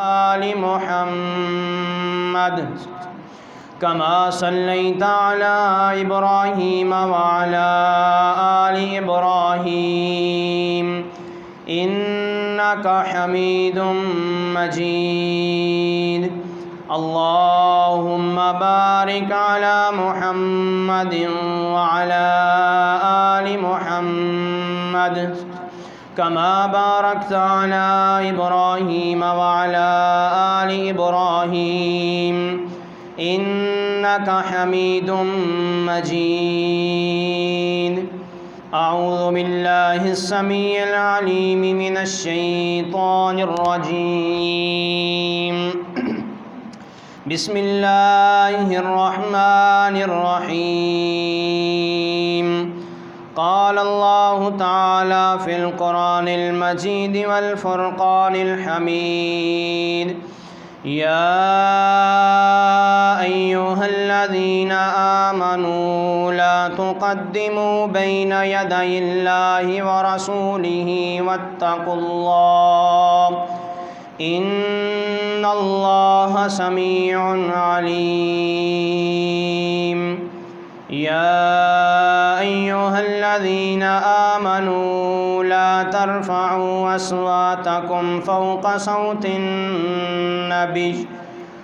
آل محمد كما صليت على إبراهيم وعلى آل إبراهيم إنك حميد مجيد اللهم بارك على محمد وعلى آل محمد كما باركت على إبراهيم وعلى آل إبراهيم إنك حميد مجيد أعوذ بالله السميع العليم من الشيطان الرجيم بسم الله الرحمن الرحيم قال الله تعالى في القرآن المجيد والفرقان الحميد يا أيها الذين آمنوا لا تقدموا بين يدي الله ورسوله واتقوا الله إن الله سميع عليم يا أيها الذين آمنوا لا ترفعوا أصواتكم فوق صوت النبي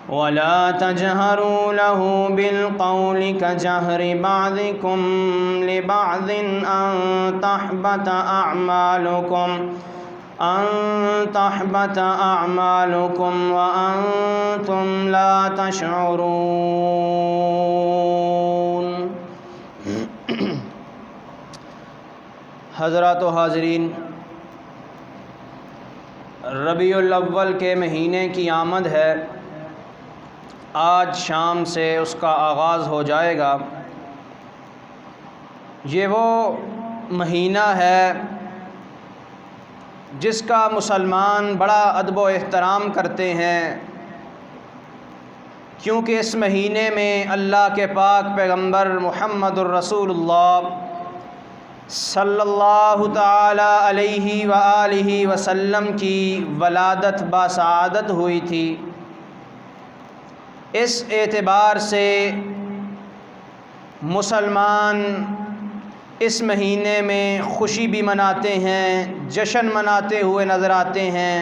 ولا تجهروا له بالقول كجهر بعضكم لبعض أن تحبط أعمالكم وأنتم لا تشعرون۔ حضرات و حاضرین، ربیع الاول کے مہینے کی آمد ہے۔ آج شام سے اس کا آغاز ہو جائے گا۔ یہ وہ مہینہ ہے جس کا مسلمان بڑا ادب و احترام کرتے ہیں، کیونکہ اس مہینے میں اللہ کے پاک پیغمبر محمد الرسول اللہ صلی اللہ تعالی علیہ وآلہ وسلم کی ولادت باسعادت ہوئی تھی۔ اس اعتبار سے مسلمان اس مہینے میں خوشی بھی مناتے ہیں، جشن مناتے ہوئے نظر آتے ہیں۔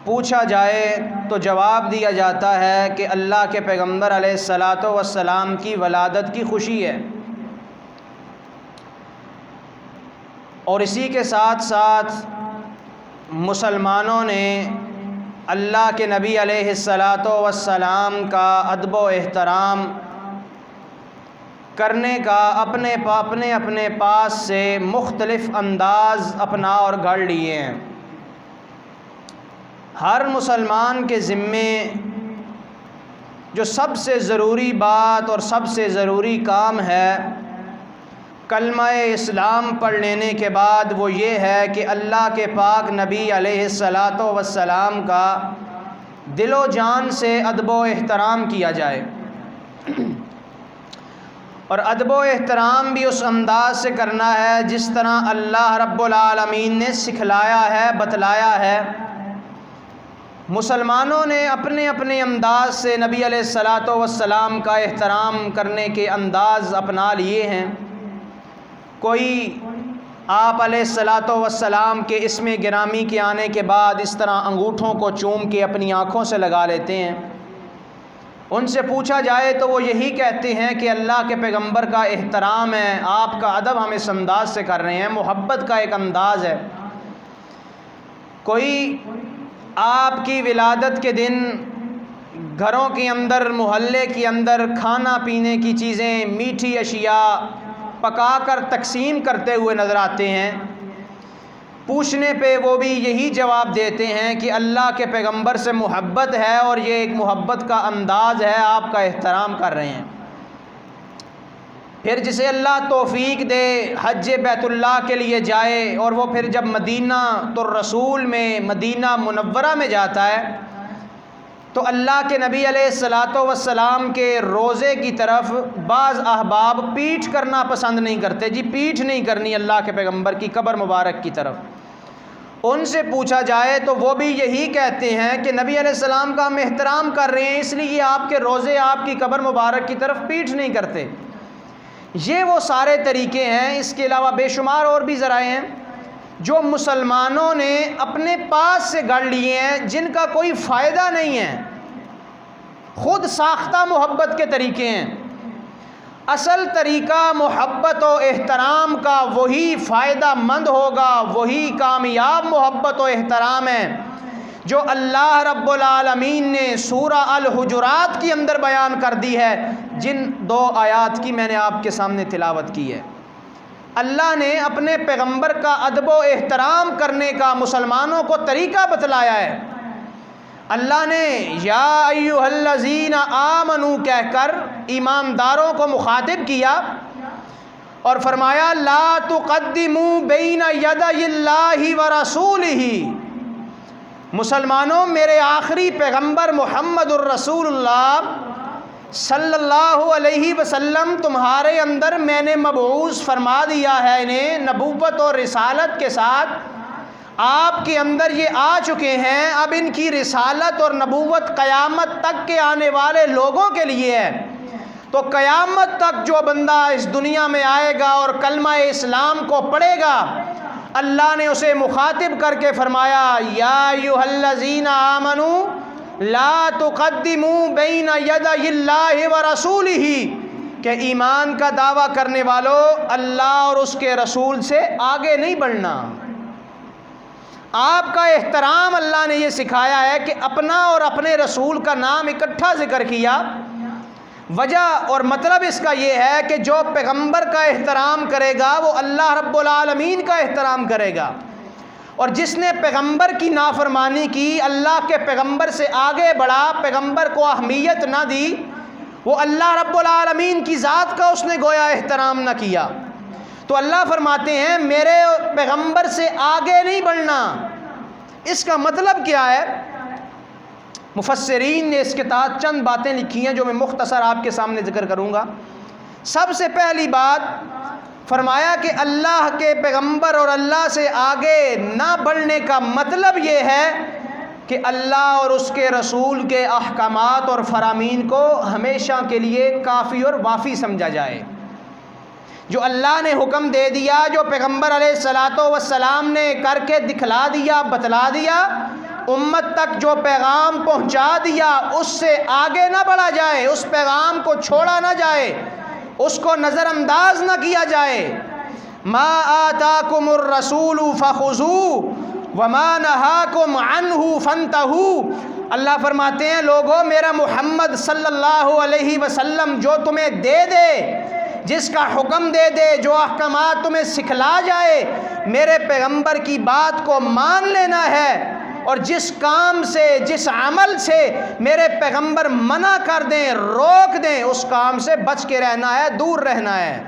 پوچھا جائے تو جواب دیا جاتا ہے کہ اللہ کے پیغمبر علیہ الصلاۃ والسلام کی ولادت کی خوشی ہے، اور اسی کے ساتھ ساتھ مسلمانوں نے اللہ کے نبی علیہ الصلاۃ والسلام کا ادب و احترام کرنے کا اپنے پاس سے مختلف انداز اپنا اور گھڑ لیے ہیں۔ ہر مسلمان کے ذمے جو سب سے ضروری بات اور سب سے ضروری کام ہے کلمہ اسلام پڑھ لینے کے بعد وہ یہ ہے کہ اللہ کے پاک نبی علیہ الصلاۃ والسلام کا دل و جان سے ادب و احترام کیا جائے، اور ادب و احترام بھی اس انداز سے کرنا ہے جس طرح اللہ رب العالمین نے سکھلایا ہے، بتلایا ہے۔ مسلمانوں نے اپنے اپنے انداز سے نبی علیہ الصلاۃ والسلام کا احترام کرنے کے انداز اپنا لیے ہیں۔ کوئی آپ علیہ الصلاۃ والسلام کے اسم گرامی کے آنے کے بعد اس طرح انگوٹھوں کو چوم کے اپنی آنکھوں سے لگا لیتے ہیں۔ ان سے پوچھا جائے تو وہ یہی کہتے ہیں کہ اللہ کے پیغمبر کا احترام ہے، آپ کا ادب ہم اس انداز سے کر رہے ہیں، محبت کا ایک انداز ہے۔ کوئی آپ کی ولادت کے دن گھروں کے اندر، محلے کے اندر کھانا پینے کی چیزیں، میٹھی اشیاء پکا کر تقسیم کرتے ہوئے نظر آتے ہیں۔ پوچھنے پہ وہ بھی یہی جواب دیتے ہیں کہ اللہ کے پیغمبر سے محبت ہے اور یہ ایک محبت کا انداز ہے، آپ کا احترام کر رہے ہیں۔ پھر جسے اللہ توفیق دے حج بیت اللہ کے لیے جائے اور وہ پھر جب مدینہ الرسول میں، مدینہ منورہ میں جاتا ہے، تو اللہ کے نبی علیہ الصلاۃ والسلام کے روضے کی طرف بعض احباب پیٹھ کرنا پسند نہیں کرتے، جی پیٹھ نہیں کرنی اللہ کے پیغمبر کی قبر مبارک کی طرف، ان سے پوچھا جائے تو وہ بھی یہی کہتے ہیں کہ نبی علیہ السلام کا ہم احترام کر رہے ہیں، اس لیے آپ کے روزے آپ کی قبر مبارک کی طرف پیٹھ نہیں کرتے۔ یہ وہ سارے طریقے ہیں، اس کے علاوہ بے شمار اور بھی ذرائع ہیں جو مسلمانوں نے اپنے پاس سے گڑھ لیے ہیں، جن کا کوئی فائدہ نہیں ہے، خود ساختہ محبت کے طریقے ہیں۔ اصل طریقہ محبت و احترام کا وہی فائدہ مند ہوگا، وہی کامیاب محبت و احترام ہے جو اللہ رب العالمین نے سورہ الحجرات کے اندر بیان کر دی ہے، جن 2 آیات کی میں نے آپ کے سامنے تلاوت کی ہے۔ اللہ نے اپنے پیغمبر کا ادب و احترام کرنے کا مسلمانوں کو طریقہ بتلایا ہے۔ اللہ نے یا ایھا الذین آمنو کہہ کر ایمانداروں کو مخاطب کیا اور فرمایا لا تقدموا بین یدی اللہ ورسولہ، مسلمانوں میرے آخری پیغمبر محمد الرسول اللہ صلی اللہ علیہ وسلم تمہارے اندر میں نے مبعوث فرما دیا ہے، انہیں نبوت اور رسالت کے ساتھ آپ کے اندر یہ آ چکے ہیں، اب ان کی رسالت اور نبوت قیامت تک کے آنے والے لوگوں کے لیے ہے۔ تو قیامت تک جو بندہ اس دنیا میں آئے گا اور کلمہ اسلام کو پڑھے گا، اللہ نے اسے مخاطب کر کے فرمایا یا ایھا الذین آمنوا لا تقدموا بین یدی اللہ ورسولہ، کہ ایمان کا دعویٰ کرنے والوں اللہ اور اس کے رسول سے آگے نہیں بڑھنا۔ آپ کا احترام اللہ نے یہ سکھایا ہے کہ اپنا اور اپنے رسول کا نام اکٹھا ذکر کیا۔ وجہ اور مطلب اس کا یہ ہے کہ جو پیغمبر کا احترام کرے گا وہ اللہ رب العالمین کا احترام کرے گا، اور جس نے پیغمبر کی نافرمانی کی، اللہ کے پیغمبر سے آگے بڑھا، پیغمبر کو اہمیت نہ دی، وہ اللہ رب العالمین کی ذات کا اس نے گویا احترام نہ کیا۔ تو اللہ فرماتے ہیں میرے پیغمبر سے آگے نہیں بڑھنا۔ اس کا مطلب کیا ہے؟ مفسرین نے اس کے تحت چند باتیں لکھی ہیں جو میں مختصر آپ کے سامنے ذکر کروں گا۔ سب سے پہلی بات فرمایا کہ اللہ کے پیغمبر اور اللہ سے آگے نہ بڑھنے کا مطلب یہ ہے کہ اللہ اور اس کے رسول کے احکامات اور فرامین کو ہمیشہ کے لیے کافی اور وافی سمجھا جائے۔ جو اللہ نے حکم دے دیا، جو پیغمبر علیہ الصلاۃ والسلام نے کر کے دکھلا دیا، بتلا دیا، امت تک جو پیغام پہنچا دیا، اس سے آگے نہ بڑھا جائے، اس پیغام کو چھوڑا نہ جائے، اس کو نظر انداز نہ کیا جائے۔ ما آتاکم الرسول فخذوہ وما نہاکم عنہ فانتہوا۔ اللہ فرماتے ہیں لوگو میرا محمد صلی اللہ علیہ وسلم جو تمہیں دے دے، جس کا حکم دے دے، جو احکامات تمہیں سکھلا جائے، میرے پیغمبر کی بات کو مان لینا ہے، اور جس کام سے، جس عمل سے میرے پیغمبر منع کر دیں، روک دیں، اس کام سے بچ کے رہنا ہے، دور رہنا ہے۔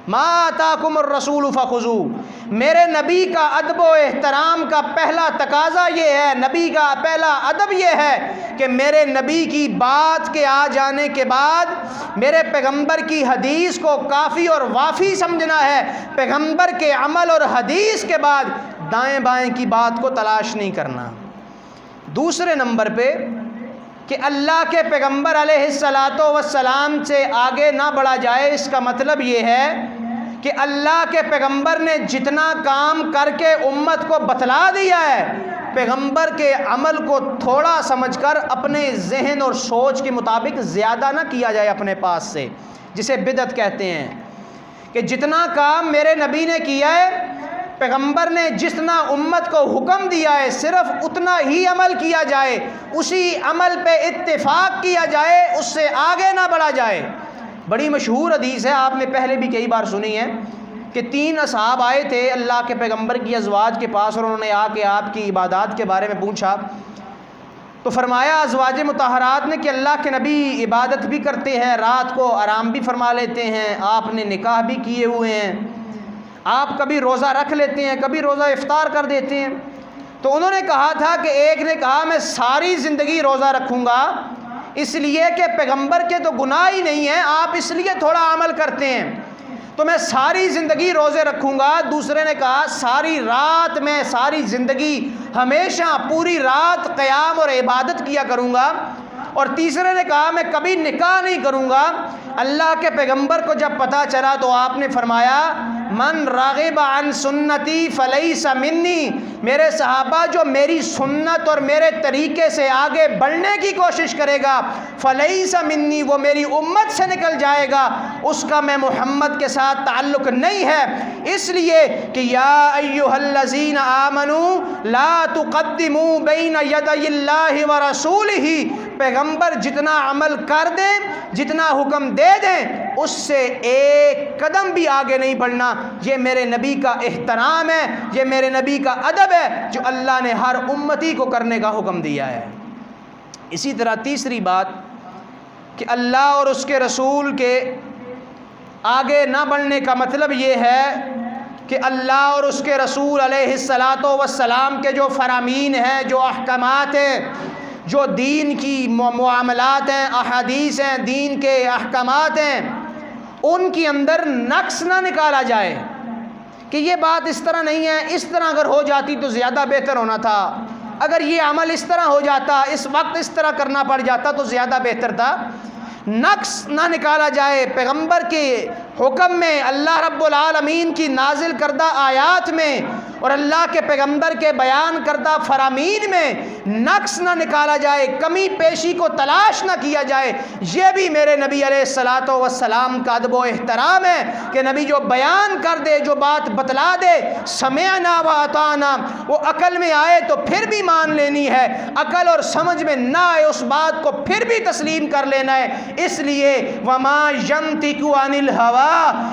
ما آتاکم الرسول فخذوہ۔ میرے نبی کا ادب و احترام کا پہلا تقاضا یہ ہے، نبی کا پہلا ادب یہ ہے کہ میرے نبی کی بات کے آ جانے کے بعد میرے پیغمبر کی حدیث کو کافی اور وافی سمجھنا ہے۔ پیغمبر کے عمل اور حدیث کے بعد دائیں بائیں کی بات کو تلاش نہیں کرنا۔ دوسرے نمبر پہ کہ اللہ کے پیغمبر علیہ الصلاۃ والسلام سے آگے نہ بڑھا جائے، اس کا مطلب یہ ہے کہ اللہ کے پیغمبر نے جتنا کام کر کے امت کو بتلا دیا ہے، پیغمبر کے عمل کو تھوڑا سمجھ کر اپنے ذہن اور سوچ کے مطابق زیادہ نہ کیا جائے اپنے پاس سے، جسے بدعت کہتے ہیں۔ کہ جتنا کام میرے نبی نے کیا ہے، پیغمبر نے جتنا امت کو حکم دیا ہے، صرف اتنا ہی عمل کیا جائے، اسی عمل پہ اتفاق کیا جائے، اس سے آگے نہ بڑھا جائے۔ بڑی مشہور حدیث ہے، آپ نے پہلے بھی کئی بار سنی ہے کہ 3 اصحاب آئے تھے اللہ کے پیغمبر کی ازواج کے پاس، اور انہوں نے آ کے آپ کی عبادات کے بارے میں پوچھا، تو فرمایا ازواج مطہرات نے کہ اللہ کے نبی عبادت بھی کرتے ہیں، رات کو آرام بھی فرما لیتے ہیں، آپ نے نکاح بھی کیے ہوئے ہیں، آپ کبھی روزہ رکھ لیتے ہیں، کبھی روزہ افطار کر دیتے ہیں۔ تو انہوں نے کہا تھا کہ ایک نے کہا میں ساری زندگی روزہ رکھوں گا، اس لیے کہ پیغمبر کے تو گناہ ہی نہیں ہیں، آپ اس لیے تھوڑا عمل کرتے ہیں۔ تو میں ساری زندگی روزے رکھوں گا۔ دوسرے نے کہا ساری رات میں، ساری زندگی ہمیشہ پوری رات قیام اور عبادت کیا کروں گا۔ اور تیسرے نے کہا میں کبھی نکاح نہیں کروں گا۔ اللہ کے پیغمبر کو جب پتہ چلا تو آپ نے فرمایا من راغب عن سنتی فلیس منی، میرے صحابہ جو میری سنت اور میرے طریقے سے آگے بڑھنے کی کوشش کرے گا فلیس منی، وہ میری امت سے نکل جائے گا، اس کا میں محمد کے ساتھ تعلق نہیں ہے۔ اس لیے کہ یا ایھا الذین آمنوا لا تقدموا بین یدی اللہ ورسولہ، پیغمبر جتنا عمل کر دیں، جتنا حکم دے دیں، اس سے ایک قدم بھی آگے نہیں بڑھنا۔ یہ میرے نبی کا احترام ہے، یہ میرے نبی کا ادب ہے جو اللہ نے ہر امتی کو کرنے کا حکم دیا ہے۔ اسی طرح تیسری بات کہ اللہ اور اس کے رسول کے آگے نہ بڑھنے کا مطلب یہ ہے کہ اللہ اور اس کے رسول علیہ السلام کے جو فرامین ہیں، جو احکامات ہیں، جو دین کی معاملات ہیں، احادیث ہیں، دین کے احکامات ہیں، ان کی اندر نقص نہ نکالا جائے کہ یہ بات اس طرح نہیں ہے، اس طرح اگر ہو جاتی تو زیادہ بہتر ہونا تھا، اگر یہ عمل اس طرح ہو جاتا، اس وقت اس طرح کرنا پڑ جاتا تو زیادہ بہتر تھا۔ نقص نہ نکالا جائے پیغمبر کے حکم میں، اللہ رب العالمین کی نازل کردہ آیات میں اور اللہ کے پیغمبر کے بیان کردہ فرامین میں نقص نہ نکالا جائے، کمی پیشی کو تلاش نہ کیا جائے۔ یہ بھی میرے نبی علیہ السلام کا ادب و احترام ہے کہ نبی جو بیان کر دے، جو بات بتلا دے، سمعنا و اطعنا، وہ عقل میں آئے تو پھر بھی مان لینی ہے، عقل اور سمجھ میں نہ آئے اس بات کو پھر بھی تسلیم کر لینا ہے۔ اس لیے وما ینطق عن الہوی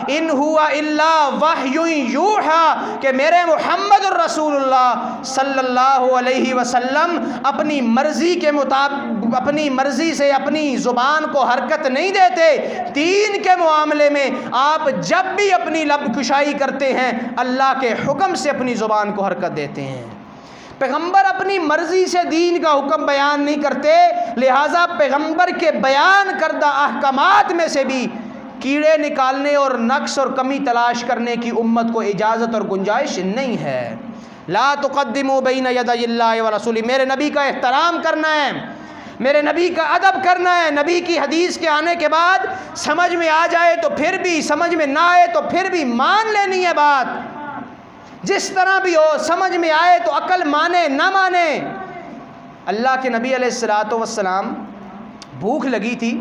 ان ہوا الا وحی یوحی، کہ میرے محمد الرسول اللہ صلی اللہ علیہ وسلم اپنی مرضی کے مطابق، اپنی مرضی سے اپنی زبان کو حرکت نہیں دیتے۔ دین کے معاملے میں آپ جب بھی اپنی لب کشائی کرتے ہیں اللہ کے حکم سے اپنی زبان کو حرکت دیتے ہیں۔ پیغمبر اپنی مرضی سے دین کا حکم بیان نہیں کرتے، لہٰذا پیغمبر کے بیان کردہ احکامات میں سے بھی کیڑے نکالنے اور نقص اور کمی تلاش کرنے کی امت کو اجازت اور گنجائش نہیں ہے۔ لا تقدموا بین یدی اللہ ورسولہ، میرے نبی کا احترام کرنا ہے، میرے نبی کا ادب کرنا ہے۔ نبی کی حدیث کے آنے کے بعد سمجھ میں آ جائے تو پھر بھی، سمجھ میں نہ آئے تو پھر بھی مان لینی ہے بات، جس طرح بھی ہو، سمجھ میں آئے تو عقل مانے نہ مانے۔ اللہ کے نبی علیہ السلام بھوک لگی تھی،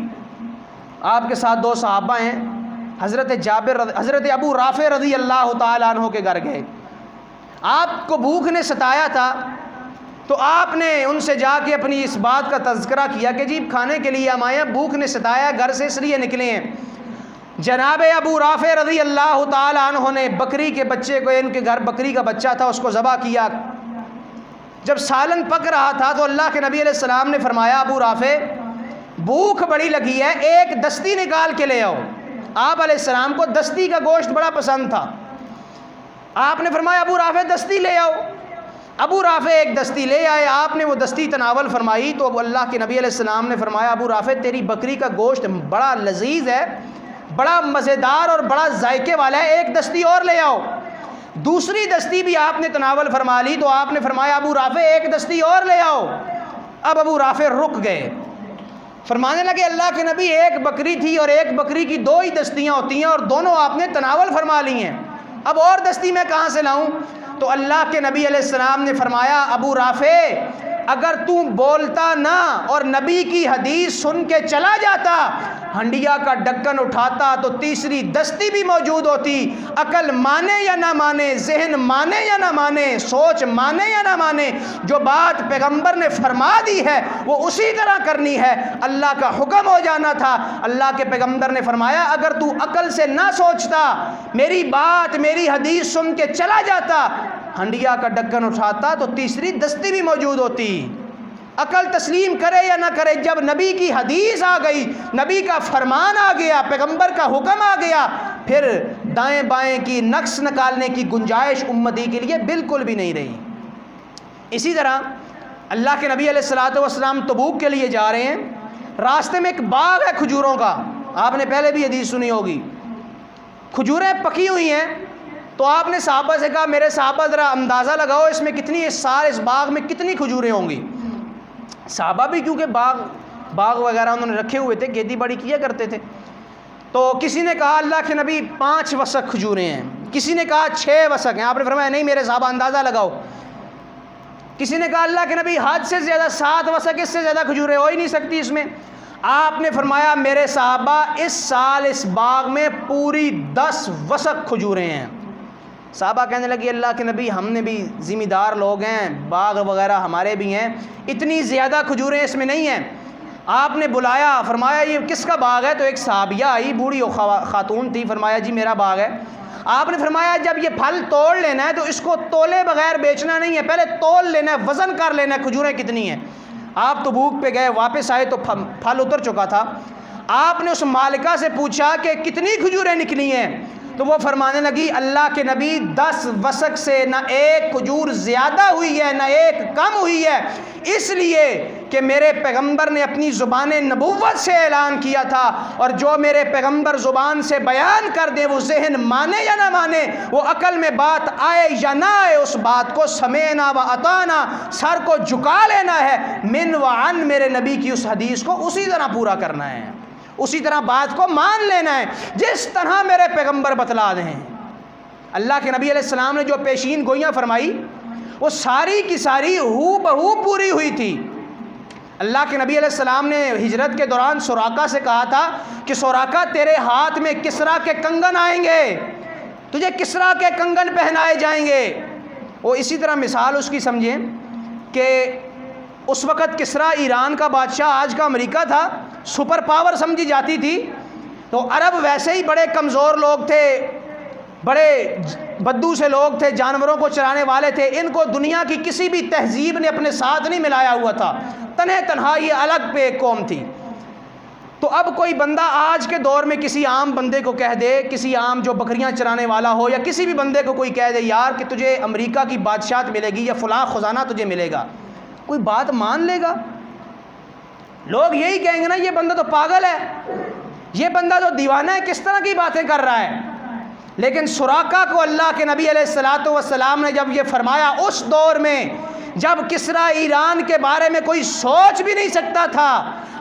آپ کے ساتھ دو صحابہ ہیں، حضرت ابو رافع رضی اللہ تعالیٰ عنہ کے گھر گئے۔ آپ کو بھوک نے ستایا تھا تو آپ نے ان سے جا کے اپنی اس بات کا تذکرہ کیا کہ جی کھانے کے لیے ہم آئے ہیں، بھوک نے ستایا، گھر سے اس لیے نکلے ہیں۔ جناب ابو رافع رضی اللہ تعالیٰ عنہ نے بکری کے بچے کو، ان کے گھر بکری کا بچہ تھا، اس کو ذبح کیا۔ جب سالن پک رہا تھا تو اللہ کے نبی علیہ السلام نے فرمایا ابو رافع بھوک بڑی لگی ہے، ایک دستی نکال کے لے آؤ۔ آپ علیہ السلام کو دستی کا گوشت بڑا پسند تھا۔ آپ نے فرمایا ابو رافع دستی لے آؤ۔ ابو رافع ایک دستی لے آئے، آپ نے وہ دستی تناول فرمائی تو اب اللہ کے نبی علیہ السلام نے فرمایا ابو رافع تیری بکری کا گوشت بڑا لذیذ ہے، بڑا مزیدار اور بڑا ذائقے والا ہے، ایک دستی اور لے آؤ۔ دوسری دستی بھی آپ نے تناول فرما لی تو آپ نے فرمایا ابو رافع ایک دستی اور لے آؤ۔ اب ابو رافع رک گئے، فرمانے لگے اللہ کے نبی ایک بکری تھی اور ایک بکری کی دو ہی دستیاں ہوتی ہیں اور دونوں آپ نے تناول فرما لی ہیں، اب اور دستی میں کہاں سے لاؤں؟ تو اللہ کے نبی علیہ السلام نے فرمایا ابو رافع اگر تو بولتا نہ اور نبی کی حدیث سن کے چلا جاتا، ہنڈیا کا ڈھکن اٹھاتا تو تیسری دستی بھی موجود ہوتی۔ عقل مانے یا نہ مانے، ذہن مانے یا نہ مانے، سوچ مانے یا نہ مانے، جو بات پیغمبر نے فرما دی ہے وہ اسی طرح کرنی ہے، اللہ کا حکم ہو جانا تھا۔ اللہ کے پیغمبر نے فرمایا اگر تو عقل سے نہ سوچتا، میری بات میری حدیث سن کے چلا جاتا، ہنڈیا کا ڈھکن اٹھاتا تو تیسری دستی بھی موجود ہوتی۔ عقل تسلیم کرے یا نہ کرے، جب نبی کی حدیث آ گئی، نبی کا فرمان آ گیا، پیغمبر کا حکم آ گیا، پھر دائیں بائیں کی نقص نکالنے کی گنجائش امتی کے لیے بالکل بھی نہیں رہی۔ اسی طرح اللہ کے نبی علیہ السلام تبوک کے لیے جا رہے ہیں، راستے میں ایک باغ ہے کھجوروں کا، آپ نے پہلے بھی حدیث سنی ہوگی، کھجوریں پکی ہوئی ہیں، تو آپ نے صحابہ سے کہا میرے صحابہ ذرا اندازہ لگاؤ اس میں کتنی، اس سال اس باغ میں کتنی کھجوریں ہوں گی۔ صحابہ بھی کیونکہ باغ وغیرہ انہوں نے رکھے ہوئے تھے، کھیتی باڑی کیا کرتے تھے، تو کسی نے کہا اللہ کے نبی 5 وسق کھجوریں ہیں، کسی نے کہا 6 وسق ہیں۔ آپ نے فرمایا نہیں میرے صحابہ اندازہ لگاؤ۔ کسی نے کہا اللہ کے نبی حد سے زیادہ 7 وسق، اس سے زیادہ کھجوریں ہو ہی نہیں سکتی اس میں۔ آپ نے فرمایا میرے صحابہ اس سال اس باغ میں پوری 10 وسق کھجوریں ہیں۔ صحابہ کہنے لگی اللہ کے نبی ہم نے بھی ذمہ دار لوگ ہیں، باغ وغیرہ ہمارے بھی ہیں، اتنی زیادہ کھجوریں اس میں نہیں ہیں۔ آپ نے بلایا، فرمایا یہ کس کا باغ ہے؟ تو ایک صحابیہ آئی، بوڑھی خاتون تھی، فرمایا جی میرا باغ ہے۔ آپ نے فرمایا جب یہ پھل توڑ لینا ہے تو اس کو تولے بغیر بیچنا نہیں ہے، پہلے تول لینا ہے، وزن کر لینا ہے کھجوریں کتنی ہیں۔ آپ تبوک پہ گئے، واپس آئے تو پھل اتر چکا تھا۔ آپ نے اس مالکہ سے پوچھا کہ کتنی کھجوریں نکلی ہیں؟ تو وہ فرمانے لگی اللہ کے نبی 10 وسق سے نہ ایک کھجور زیادہ ہوئی ہے نہ ایک کم ہوئی ہے، اس لیے کہ میرے پیغمبر نے اپنی زبان نبوت سے اعلان کیا تھا، اور جو میرے پیغمبر زبان سے بیان کر دے وہ ذہن مانے یا نہ مانے، وہ عقل میں بات آئے یا نہ آئے، اس بات کو سمعنا و اطعنا، سر کو جھکا لینا ہے، من و عن، میرے نبی کی اس حدیث کو اسی طرح پورا کرنا ہے، اسی طرح بات کو مان لینا ہے جس طرح میرے پیغمبر بتلا دیں۔ اللہ کے نبی علیہ السلام نے جو پیشین گوئیاں فرمائی وہ ساری کی ساری ہو بہو پوری ہوئی تھی۔ اللہ کے نبی علیہ السلام نے ہجرت کے دوران سراقہ سے کہا تھا کہ سراقہ تیرے ہاتھ میں کسریٰ کے کنگن آئیں گے، تجھے کسریٰ کے کنگن پہنائے جائیں گے۔ وہ اسی طرح مثال اس کی سمجھیں کہ اس وقت کسریٰ ایران کا بادشاہ، آج کا امریکہ تھا، سپر پاور سمجھی جاتی تھی، تو عرب ویسے ہی بڑے کمزور لوگ تھے، بڑے بدو سے لوگ تھے، جانوروں کو چرانے والے تھے، ان کو دنیا کی کسی بھی تہذیب نے اپنے ساتھ نہیں ملایا ہوا تھا، تنہا یہ الگ پہ ایک قوم تھی۔ تو اب کوئی بندہ آج کے دور میں کسی عام بندے کو کہہ دے، کسی عام جو بکریاں چرانے والا ہو یا کسی بھی بندے کو کوئی کہہ دے یار کہ تجھے امریکہ کی بادشاہت ملے گی یا فلاں خزانہ تجھے ملے گا، کوئی بات مان لے گا؟ لوگ یہی کہیں گے نا یہ بندہ تو پاگل ہے، یہ بندہ تو دیوانہ ہے، کس طرح کی باتیں کر رہا ہے۔ لیکن سراقہ کو اللہ کے نبی علیہ الصلوۃ والسلام نے جب یہ فرمایا، اس دور میں جب کسریٰ ایران کے بارے میں کوئی سوچ بھی نہیں سکتا تھا،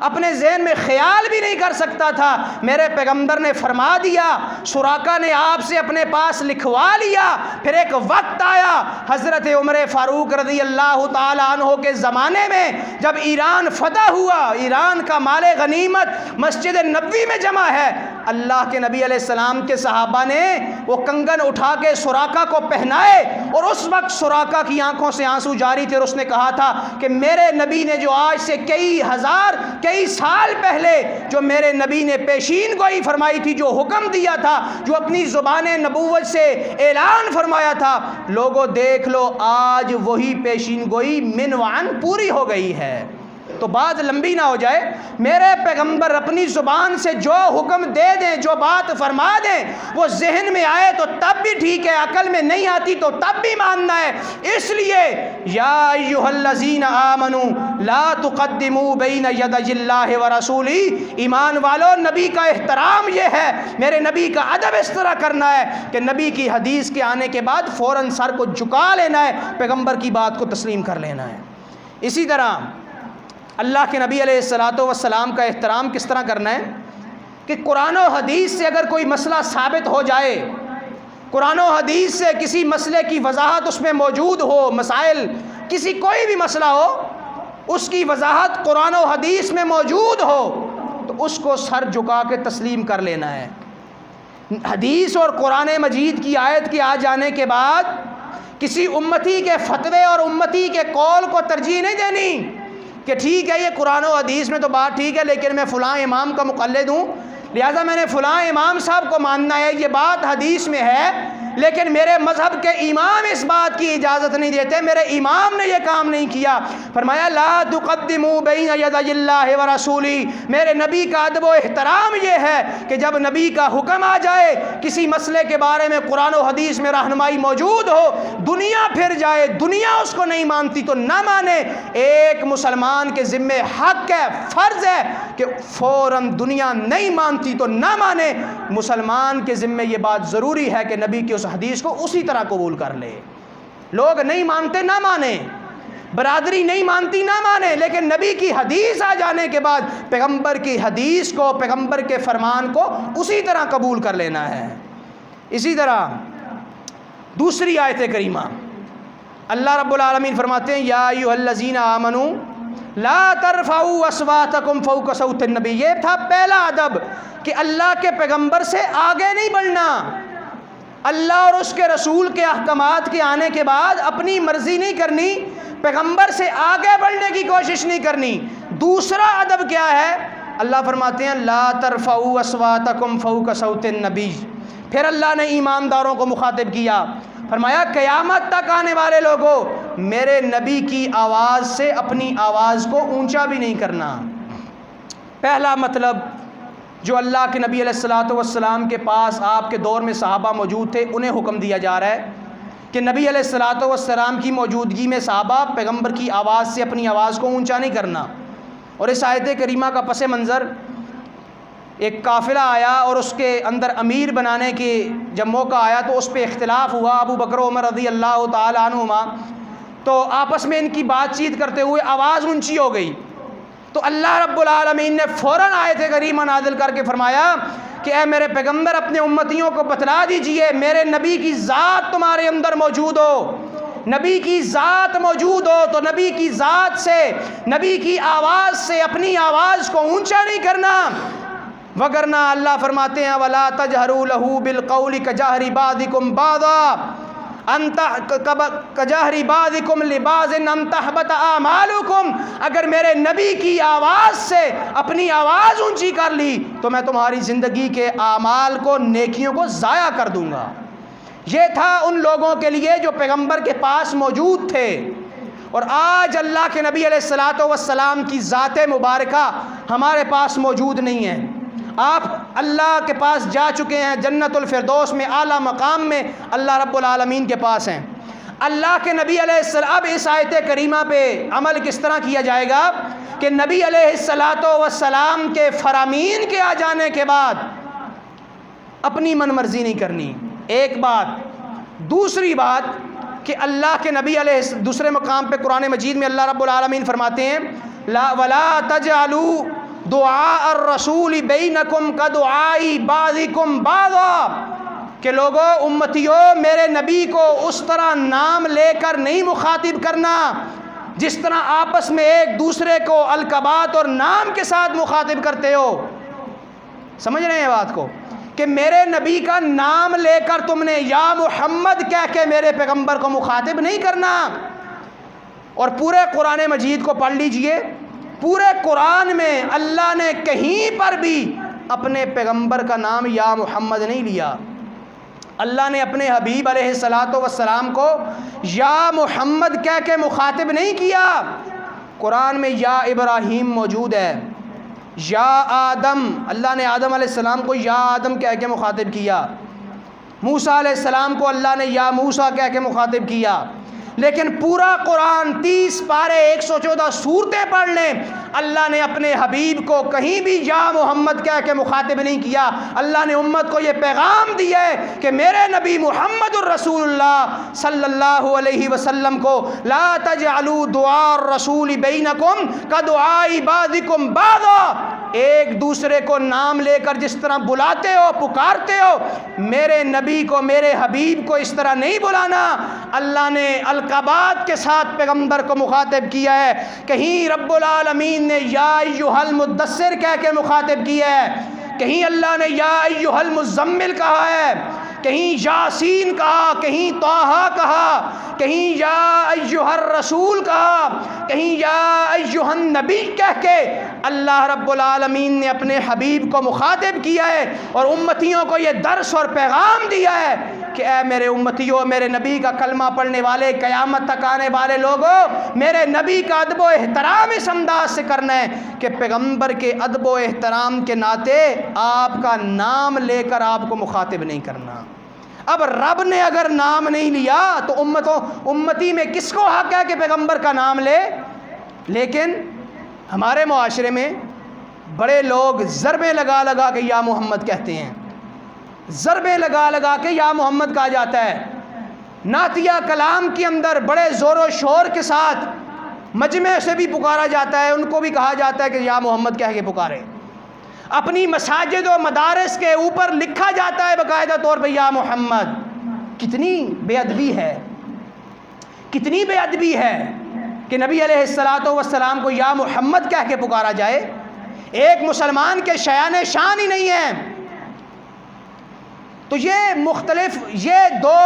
اپنے ذہن میں خیال بھی نہیں کر سکتا تھا، میرے پیغمبر نے فرما دیا، سراقہ نے آپ سے اپنے پاس لکھوا لیا۔ پھر ایک وقت آیا حضرت عمر فاروق رضی اللہ تعالی عنہ کے زمانے میں، جب ایران فتح ہوا، ایران کا مال غنیمت مسجد نبوی میں جمع ہے، اللہ کے نبی علیہ السلام کے صحابہ نے وہ کنگن اٹھا کے سراقہ کو پہنائے، اور اس وقت سراقہ کی آنکھوں سے آنسو جاری تھے، اور اس نے کہا تھا کہ میرے نبی نے جو آج سے کئی سال پہلے جو میرے نبی نے پیشین گوئی فرمائی تھی، جو حکم دیا تھا، جو اپنی زبان نبوت سے اعلان فرمایا تھا، لوگوں دیکھ لو آج وہی پیشین گوئی من وعن پوری ہو گئی ہے۔ تو بات لمبی نہ ہو جائے، میرے پیغمبر اپنی زبان سے جو حکم دے دیں، جو بات فرما دیں، وہ ذہن میں آئے تو تب بھی ٹھیک ہے، عقل میں نہیں آتی تو تب بھی ماننا ہے۔ اس لیے یا ایھا الذین آمنوا لا تقدموا بین یدی اللہ ورسولہ، ایمان والو نبی کا احترام یہ ہے، میرے نبی کا ادب اس طرح کرنا ہے کہ نبی کی حدیث کے آنے کے بعد فوراً سر کو جھکا لینا ہے، پیغمبر کی بات کو تسلیم کر لینا ہے۔ اسی طرح اللہ کے نبی علیہ الصلوۃ والسلام کا احترام کس طرح کرنا ہے کہ قرآن و حدیث سے اگر کوئی مسئلہ ثابت ہو جائے، قرآن و حدیث سے کسی مسئلے کی وضاحت اس میں موجود ہو، مسائل کسی کوئی بھی مسئلہ ہو، اس کی وضاحت قرآن و حدیث میں موجود ہو تو اس کو سر جھکا کے تسلیم کر لینا ہے۔ حدیث اور قرآن مجید کی آیت کے آ جانے کے بعد کسی امتی کے فتوے اور امتی کے قول کو ترجیح نہیں دینی کہ ٹھیک ہے یہ قرآن و حدیث میں تو بات ٹھیک ہے لیکن میں فلاں امام کا مقلد ہوں لہذا میں نے فلاں امام صاحب کو ماننا ہے، یہ بات حدیث میں ہے لیکن میرے مذہب کے امام اس بات کی اجازت نہیں دیتے، میرے امام نے یہ کام نہیں کیا۔ فرمایا لا تقدموا بین یدی اللہ و رسولی، میرے نبی کا ادب و احترام یہ ہے کہ جب نبی کا حکم آ جائے کسی مسئلے کے بارے میں، قرآن و حدیث میں رہنمائی موجود ہو، دنیا پھر جائے، دنیا اس کو نہیں مانتی تو نہ مانے، ایک مسلمان کے ذمہ حق ہے، فرض ہے کہ فوراً دنیا نہیں مانتی تو نہ مانے، مسلمان کے ذمہ یہ بات ضروری ہے کہ نبی کی اس حدیث کو اسی طرح قبول کر لے۔ لوگ نہیں مانتے نہ مانے، برادری نہیں مانتی نہ مانے، لیکن نبی کی حدیث آ جانے کے بعد پیغمبر کی حدیث کو، پیغمبر کے فرمان کو اسی طرح قبول کر لینا ہے۔ اسی طرح دوسری آیت کریمہ اللہ رب العالمین فرماتے ہیں یا ایھا الذین آمنوا لا ترفعوا اصواتکم فوق صوت النبی، یہ تھا پہلا ادب کہ اللہ کے پیغمبر سے آگے نہیں بڑھنا، اللہ اور اس کے رسول کے احکامات کے آنے کے بعد اپنی مرضی نہیں کرنی، پیغمبر سے آگے بڑھنے کی کوشش نہیں کرنی۔ دوسرا ادب کیا ہے؟ اللہ فرماتے ہیں لا ترفعوا اصواتکم فوق صوت النبی۔ پھر اللہ نے ایمانداروں کو مخاطب کیا، فرمایا قیامت تک آنے والے لوگوں میرے نبی کی آواز سے اپنی آواز کو اونچا بھی نہیں کرنا۔ پہلا مطلب جو اللہ کے نبی علیہ السلام کے پاس آپ کے دور میں صحابہ موجود تھے، انہیں حکم دیا جا رہا ہے کہ نبی علیہ السلام کی موجودگی میں صحابہ پیغمبر کی آواز سے اپنی آواز کو اونچا نہیں کرنا۔ اور اس آیت کریمہ کا پس منظر ایک قافلہ آیا اور اس کے اندر امیر بنانے کے جب موقع آیا تو اس پہ اختلاف ہوا، ابو بکر و عمر رضی اللہ تعالی عنہما تو آپس میں ان کی بات چیت کرتے ہوئے آواز اونچی ہو گئی، تو اللہ رب العالمین نے فوراً آیت کریمہ نازل کر کے فرمایا کہ اے میرے پیغمبر اپنے امتیوں کو بتلا دیجئے میرے نبی کی ذات تمہارے اندر موجود ہو، نبی کی ذات موجود ہو تو نبی کی ذات سے، نبی کی آواز سے اپنی آواز کو اونچا نہیں کرنا، وگرنہ اللہ فرماتے ہیں وَلَا تَجْهَرُوا لَهُ بِالْقَوْلِ كَجَهْرِ بَعْضِكُمْ بَعْضًا كَجَهْرِ بَعْضِكُمْ لِبَعْضٍ أَن تَحْبَطَ أَعْمَالُكُمْ، اگر میرے نبی کی آواز سے اپنی آواز اونچی کر لی تو میں تمہاری زندگی کے اعمال کو، نیکیوں کو ضائع کر دوں گا۔ یہ تھا ان لوگوں کے لیے جو پیغمبر کے پاس موجود تھے، اور آج اللہ کے نبی علیہ السلام کی ذات مبارکہ ہمارے پاس موجود نہیں ہے۔ آپ اللہ کے پاس جا چکے ہیں، جنت الفردوس میں اعلیٰ مقام میں اللہ رب العالمین کے پاس ہیں۔ اللہ کے نبی علیہ السلام، اب اس آیت کریمہ پہ عمل کس طرح کیا جائے گا کہ نبی علیہ السلام کے فرامین کے آ جانے کے بعد اپنی من مرضی نہیں کرنی، ایک بات۔ دوسری بات کہ اللہ کے نبی علیہ دوسرے مقام پہ قرآن مجید میں اللہ رب العالمین فرماتے ہیں وَلَا تَجْعَلُوا دعاء الرسول بینکم کدعاء بعضکم بعضا، کہ لوگوں امتیوں میرے نبی کو اس طرح نام لے کر نہیں مخاطب کرنا جس طرح آپس میں ایک دوسرے کو القابات اور نام کے ساتھ مخاطب کرتے ہو۔ سمجھ رہے ہیں بات کو کہ میرے نبی کا نام لے کر تم نے یا محمد کہہ کے میرے پیغمبر کو مخاطب نہیں کرنا۔ اور پورے قرآن مجید کو پڑھ لیجئے، پورے قرآن میں اللہ نے کہیں پر بھی اپنے پیغمبر کا نام یا محمد نہیں لیا۔ اللہ نے اپنے حبیب علیہ السلام کو یا محمد کہہ کے مخاطب نہیں کیا۔ قرآن میں یا ابراہیم موجود ہے، یا آدم، اللہ نے آدم علیہ السلام کو یا آدم کہہ کے مخاطب کیا، موسیٰ علیہ السلام کو اللہ نے یا موسیٰ کہہ کے مخاطب کیا۔ لیکن پورا قرآن 30 پارے 114 سورتیں پڑھ لیں، اللہ نے اپنے حبیب کو کہیں بھی یا محمد کہہ کے مخاطب نہیں کیا۔ اللہ نے امت کو یہ پیغام دیا ہے کہ میرے نبی محمد الرسول اللہ صلی اللہ علیہ وسلم کو لا تجعلوا دعاء الرسول بینکم کدعاء بعضکم بعضا، ایک دوسرے کو نام لے کر جس طرح بلاتے ہو، پکارتے ہو، میرے نبی کو، میرے حبیب کو اس طرح نہیں بلانا۔ اللہ نے القابات کے ساتھ پیغمبر کو مخاطب کیا ہے، کہیں رب العالمین نے یا ایھا المدثر کہہ کے مخاطب کیا ہے، کہیں اللہ نے یا ایھا المزمل کہا ہے، کہیں یاسین کہا، کہیں طٰہٰ کہا، کہیں یا ایھا الرسول کہا، کہیں یا ایھا النبی کہہ کے اللہ رب العالمین نے اپنے حبیب کو مخاطب کیا ہے اور امتیوں کو یہ درس اور پیغام دیا ہے کہ اے میرے امتیوں، میرے نبی کا کلمہ پڑھنے والے، قیامت تک آنے والے لوگوں، میرے نبی کا ادب و احترام اس انداز سے کرنا ہے کہ پیغمبر کے ادب و احترام کے ناطے آپ کا نام لے کر آپ کو مخاطب نہیں کرنا۔ اب رب نے اگر نام نہیں لیا تو امتی میں کس کو حق ہے کہ پیغمبر کا نام لے؟ لیکن ہمارے معاشرے میں بڑے لوگ ضربیں لگا لگا کے یا محمد کہتے ہیں، ضربیں لگا لگا کے یا محمد کہا جاتا ہے۔ نعتیہ کلام کے اندر بڑے زور و شور کے ساتھ مجمع سے بھی پکارا جاتا ہے، ان کو بھی کہا جاتا ہے کہ یا محمد کہہ کے پکارے۔ اپنی مساجد و مدارس کے اوپر لکھا جاتا ہے باقاعدہ طور پہ یا محمد۔ کتنی بے ادبی ہے، کتنی بے ادبی ہے کہ نبی علیہ الصلوۃ والسلام کو یا محمد کہہ کے پکارا جائے۔ ایک مسلمان کے شایان شان ہی نہیں ہے۔ تو یہ دو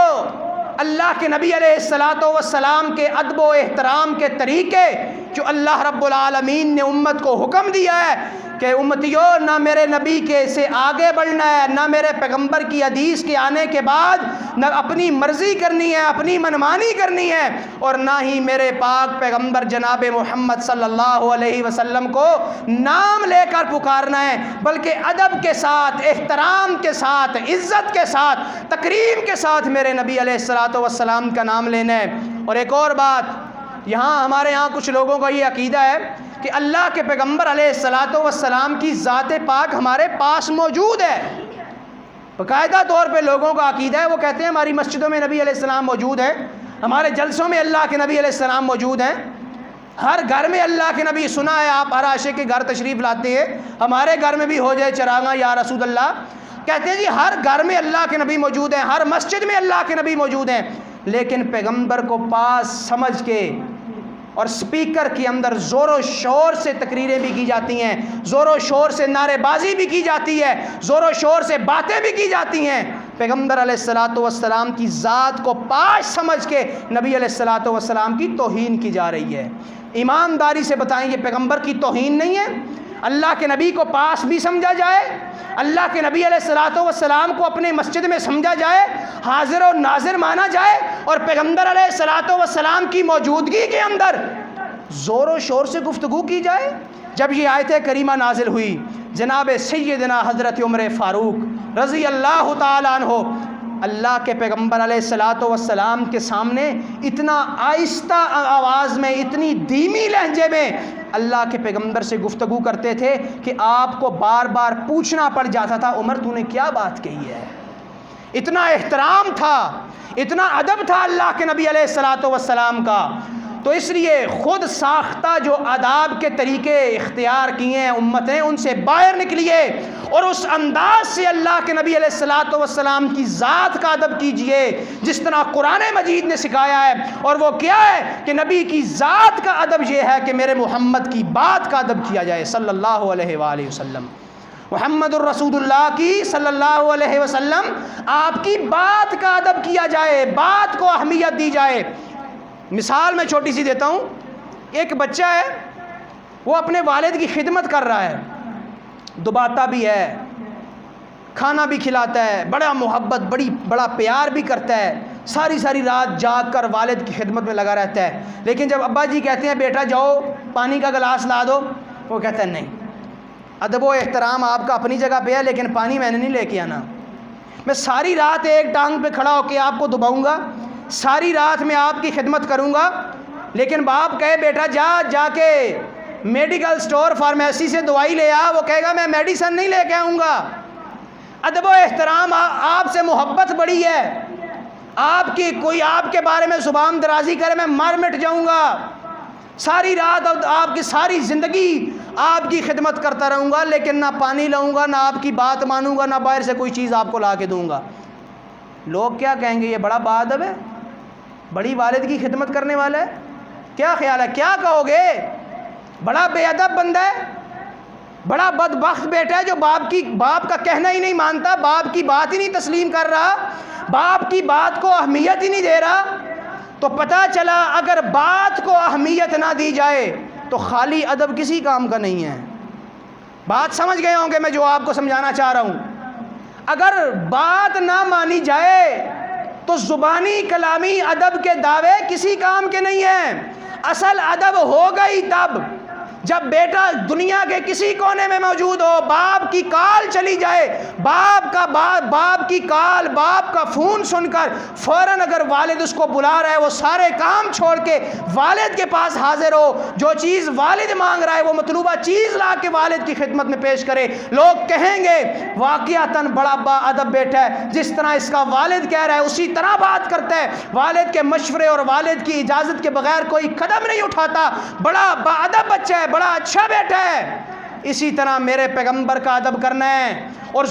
اللہ کے نبی علیہ الصلوۃ والسلام کے ادب و احترام کے طریقے جو اللہ رب العالمین نے امت کو حکم دیا ہے کہ امتیوں نہ میرے نبی کے سے آگے بڑھنا ہے، نہ میرے پیغمبر کی حدیث کے آنے کے بعد نہ اپنی مرضی کرنی ہے، اپنی منمانی کرنی ہے، اور نہ ہی میرے پاک پیغمبر جناب محمد صلی اللہ علیہ وسلم کو نام لے کر پکارنا ہے، بلکہ ادب کے ساتھ، احترام کے ساتھ، عزت کے ساتھ، تکریم کے ساتھ میرے نبی علیہ الصلوۃ والسلام کا نام لینا ہے۔ اور ایک اور بات، ہمارے یہاں کچھ لوگوں کا یہ عقیدہ ہے کہ اللہ کے پیغمبر علیہ الصلوۃ والسلام کی ذات پاک ہمارے پاس موجود ہے۔ باقاعدہ طور پہ لوگوں کا عقیدہ ہے، وہ کہتے ہیں ہماری مسجدوں میں نبی علیہ السلام موجود ہے، ہمارے جلسوں میں اللہ کے نبی علیہ السلام موجود ہیں، ہر گھر میں اللہ کے نبی، سنا ہے آپ ہر عاشق کے گھر تشریف لاتے ہیں، ہمارے گھر میں بھی ہو جائے چراغاں یا رسول اللہ، کہتے ہیں جی ہر گھر میں اللہ کے نبی موجود ہیں، ہر مسجد میں اللہ کے نبی موجود ہیں، لیکن پیغمبر کو پاس سمجھ کے اور سپیکر کے اندر زور و شور سے تقریریں بھی کی جاتی ہیں، زور و شور سے نعرے بازی بھی کی جاتی ہے، زور و شور سے باتیں بھی کی جاتی ہیں، پیغمبر علیہ الصلوۃ والسلام کی ذات کو پاس سمجھ کے نبی علیہ الصلوۃ والسلام کی توہین کی جا رہی ہے۔ ایمانداری سے بتائیں یہ پیغمبر کی توہین نہیں ہے؟ اللہ کے نبی کو پاس بھی سمجھا جائے، اللہ کے نبی علیہ الصلوۃ والسلام کو اپنے مسجد میں سمجھا جائے، حاضر و ناظر مانا جائے، اور پیغمبر علیہ الصلوۃ والسلام کی موجودگی کے اندر زور و شور سے گفتگو کی جائے۔ جب یہ آیت کریمہ نازل ہوئی، جناب سیدنا حضرت عمر فاروق رضی اللہ تعالیٰ عنہ اللہ کے پیغمبر علیہ الصلوۃ والسلام کے سامنے اتنا آہستہ آواز میں، اتنی دھیمی لہجے میں اللہ کے پیغمبر سے گفتگو کرتے تھے کہ آپ کو بار بار پوچھنا پڑ جاتا تھا عمر تو نے کیا بات کہی ہے۔ اتنا احترام تھا، اتنا ادب تھا اللہ کے نبی علیہ الصلوۃ والسلام کا۔ تو اس لیے خود ساختہ جو آداب کے طریقے اختیار کیے ہیں امت نے، ان سے باہر نکلیے اور اس انداز سے اللہ کے نبی علیہ الصلوۃ والسلام کی ذات کا ادب کیجئے جس طرح قرآن مجید نے سکھایا ہے۔ اور وہ کیا ہے کہ نبی کی ذات کا ادب یہ ہے کہ میرے محمد کی بات کا ادب کیا جائے صلی اللہ علیہ وآلہ وسلم، محمد الرسول اللہ کی صلی اللہ علیہ وسلم، آپ کی بات کا ادب کیا جائے، بات کو اہمیت دی جائے۔ مثال میں چھوٹی سی دیتا ہوں، ایک بچہ ہے وہ اپنے والد کی خدمت کر رہا ہے، دباتا بھی ہے، کھانا بھی کھلاتا ہے، بڑا محبت بڑا پیار بھی کرتا ہے، ساری رات جاگ کر والد کی خدمت میں لگا رہتا ہے، لیکن جب ابا جی کہتے ہیں بیٹا جاؤ پانی کا گلاس لا دو، وہ کہتا ہے نہیں، ادب و احترام آپ کا اپنی جگہ پہ ہے لیکن پانی میں نے نہیں لے کے آنا، میں ساری رات ایک ٹانگ پہ کھڑا ہو کے آپ کو دباؤں گا، ساری رات میں آپ کی خدمت کروں گا، لیکن باپ کہے بیٹا جا کے میڈیکل سٹور فارمیسی سے دوائی لے آ، وہ کہے گا میں میڈیسن نہیں لے کے آؤں گا۔ ادب و احترام، آپ سے محبت بڑی ہے، کوئی آپ کے بارے میں زبان درازی کرے میں مر مٹ جاؤں گا، ساری رات آپ کی ساری زندگی آپ کی خدمت کرتا رہوں گا، لیکن نہ پانی لاؤں گا، نہ آپ کی بات مانوں گا، نہ باہر سے کوئی چیز آپ کو لا کے دوں گا۔ لوگ کیا کہیں گے یہ بڑا باادب ہے، بڑی والد کی خدمت کرنے والا ہے، کیا خیال ہے کیا کہو گے؟ بڑا بے ادب بندہ ہے، بڑا بدبخت بیٹا ہے جو باپ کا کہنا ہی نہیں مانتا، باپ کی بات ہی نہیں تسلیم کر رہا، باپ کی بات کو اہمیت ہی نہیں دے رہا۔ تو پتہ چلا اگر بات کو اہمیت نہ دی جائے تو خالی ادب کسی کام کا نہیں ہے۔ بات سمجھ گئے ہوں گے میں جو آپ کو سمجھانا چاہ رہا ہوں۔ اگر بات نہ مانی جائے تو زبانی کلامی ادب کے دعوے کسی کام کے نہیں ہیں۔ اصل ادب ہوگا ہی تب جب بیٹا دنیا کے کسی کونے میں موجود ہو، باپ کی کال چلی جائے، باپ کی کال، باپ کا فون سن کر فوراً اگر والد اس کو بلا رہا ہے وہ سارے کام چھوڑ کے والد کے پاس حاضر ہو، جو چیز والد مانگ رہا ہے وہ مطلوبہ چیز لا کے والد کی خدمت میں پیش کرے۔ لوگ کہیں گے واقعتاً بڑا با ادب بیٹا ہے، جس طرح اس کا والد کہہ رہا ہے اسی طرح بات کرتا ہے، والد کے مشورے اور والد کی اجازت کے بغیر کوئی قدم نہیں اٹھاتا، بڑا با ادب بچہ ہے، بڑا اچھا بیٹا ہے۔ اسی طرح میرے پیغمبر کا ادب کرنا ہے، اور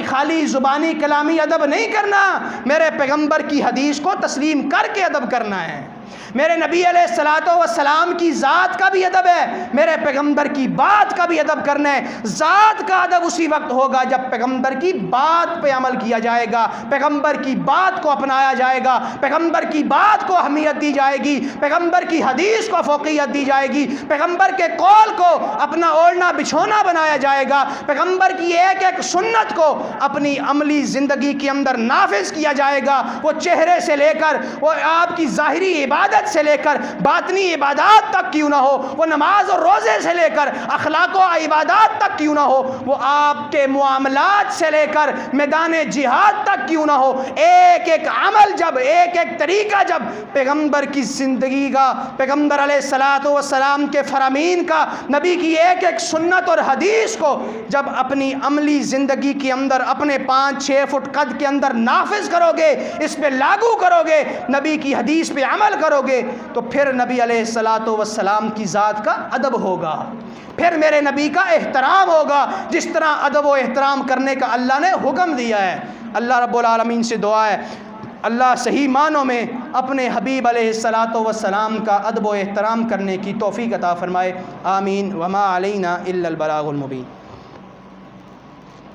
خالی زبانی کلامی ادب نہیں کرنا، میرے پیغمبر کی حدیث کو تسلیم کر کے ادب کرنا ہے۔ میرے نبی علیہ السلام کی ذات کا بھی ادب ہے، میرے پیغمبر کی بات کا بھی ادب کرنا ہے۔ ذات کا ادب اسی وقت ہوگا جب پیغمبر کی بات پہ عمل کیا جائے گا، پیغمبر کی بات کو اپنایا جائے گا، پیغمبر کی بات کو اہمیت دی جائے گی، پیغمبر کی حدیث کو فوقیت دی جائے گی، پیغمبر کے قول کو اپنا اوڑھنا بچھونا بنایا جائے گا، پیغمبر کی ایک ایک سنت کو اپنی عملی زندگی کے اندر نافذ کیا جائے گا۔ وہ چہرے سے لے کر وہ آپ کی ظاہری عبادت سے لے کر باطنی عبادات تک کیوں نہ ہو، وہ نماز اور روزے سے لے کر اخلاق و عبادات تک کیوں نہ ہو، وہ آپ کے معاملات سے لے کر میدان جہاد تک کیوں نہ ہو، ایک ایک عمل جب، ایک ایک طریقہ جب پیغمبر کی زندگی کا، پیغمبر علیہ السلام کے فرامین کا، نبی کی ایک ایک سنت اور حدیث کو جب اپنی عملی زندگی کے اندر اپنے 5-6 فٹ قد کے اندر نافذ کرو گے، اس پہ لاگو کرو گے، نبی کی حدیث پہ عمل کرو گے، تو پھر نبی علیہ السلام کی ذات کا ادب ہوگا، پھر میرے نبی کا احترام ہوگا، جس طرح ادب و احترام کرنے کا اللہ نے حکم دیا ہے۔ اللہ رب العالمین سے دعا ہے اللہ صحیح معنوں میں اپنے حبیب علیہ السلام کا ادب و احترام کرنے کی توفیق عطا فرمائے، آمین۔ وما علینا الا البلاغ المبین۔